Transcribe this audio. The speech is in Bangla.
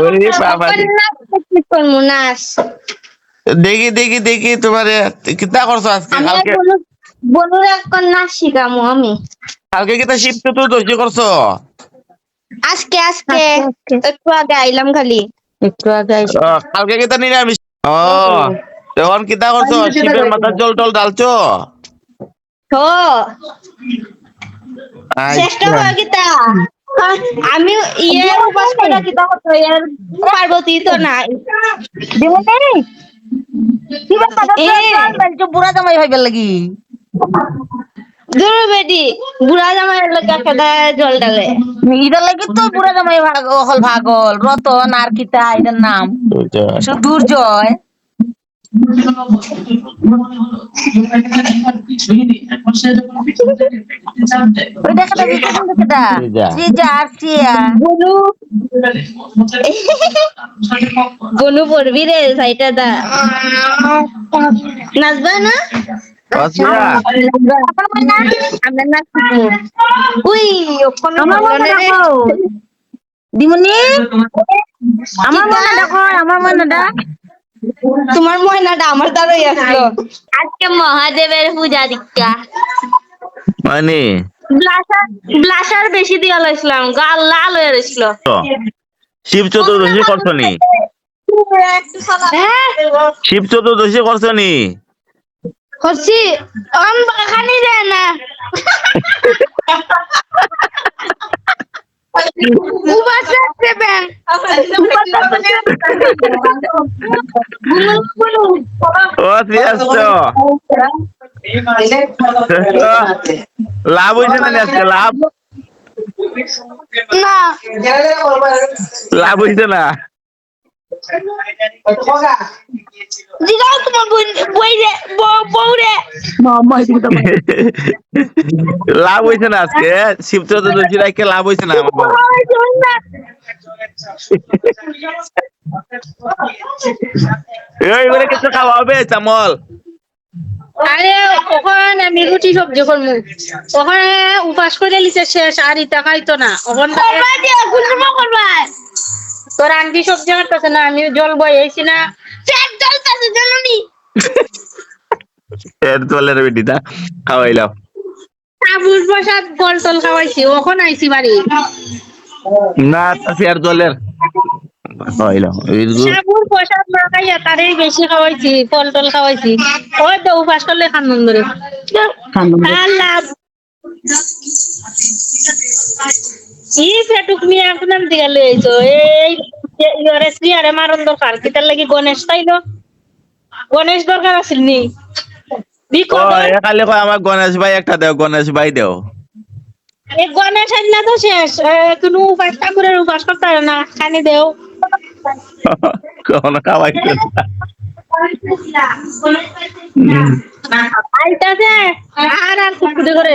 ওরে বাবা রে। নাচ দেখি দেখি দেখি তোমারে কিতা করছো আজকে? আমি কালকে বনুর এখন নাচ শিখামু আমি কালকে কিতা শিব চতুর্দশী করছো? আজকে আজকে একটু আগে আইলাম খালি একটু আগে কালকে কিতা নিরামিষ? ও তখন কিতা করছো? শিবের মাথার জল টল ডালছো? তো চেষ্টা আচ্ছা। কর কিতা আমি ইয়ে উপাস করে কিতা করতে ইয়ার পার্বতী তো নাই দিমনে শিবের মাথার এ জল ডালছো বুড়া জামাই হইবার লাগি। দূর বেটি বুড়া জামাইয়ের লোক কেদা জল ডালে ইটার লাগি তো বুড়া জামাই ভাগল রতন আর কিতা এটার নাম শুধু দুর্জয়। ওই দেখাটা বিপরীত দেখাটা শ্রীজা আর শ্রিয়া বনু বনু পড়বি রে সাইটা দা নাচবা না আপনার মনে না আমরা নাচবো উই ওখানে আমার মনে রাখো দিমনি আমার মনে রাখো আমার মনে ডাক তোমার ময়নাটা আমার দ্বারাই আসলো আজকে মহাদেবের পূজা দীক্ষা মানে ব্লাশার বেশি দিয়া লাইছিলাম গাল লাল হয়ে গেছিল শিব চতুর্দশী করছো নি? হ্যাঁ শিব চতুর্দশী করছো নি? করছি খানি যায় না ও আসছো লাভ হয়েছে না আজকে? লাভ না লাভ হয়েছে না? জিগাও তোমার বই রে বউ রে লাভ হয়েছে না আজকে? শিব চতুর্দশী রাখে লাভ হয়েছে না আমার বাবা? এইবারে কিছু খাওয়া হবে চামল? আরে ওখানে আমি রুটি সবজি করবো ওখানে উপাস করে লিছে শেষ আর ইটা খাইতো না ওখানে তোর আন্টি সবজি কাটতেছে না আমি জল বইয়েছি না পেট জ্বলতেছে জানি এর চলের বেটিটা খাওয়াইলাম। সাবুর প্রসাদ ফল টল খাওয়াইছি ওখানে আইছি বাড়ি না ফের জলের খাওয়াইলাম। সাবুর প্রসাদ না খাইয়া তারে বেশি খাওয়াইছি ফল টল খাওয়াইছি ওই তো উপাস করলে খান্দন ধরে আল্লাহ ই ফেটুক নিয়ে আপনার দিকে লইছো এই ইয়রে শ্রীয়ারে মারণ দরকার কিতার লাগি গণেশ তাইলো গণেশ দরকার আছিল নি খালি কয় আমার গণেশ ভাই একটা দেও, গণেশ ভাই দেও। এই গণেশ আইনা তো শেষ কোনো উপাস ঠাকুরের উপাস করতে পারে না খানি দেও কখনো খাওয়াইছে আইতাছে আর আর কুকুরি করে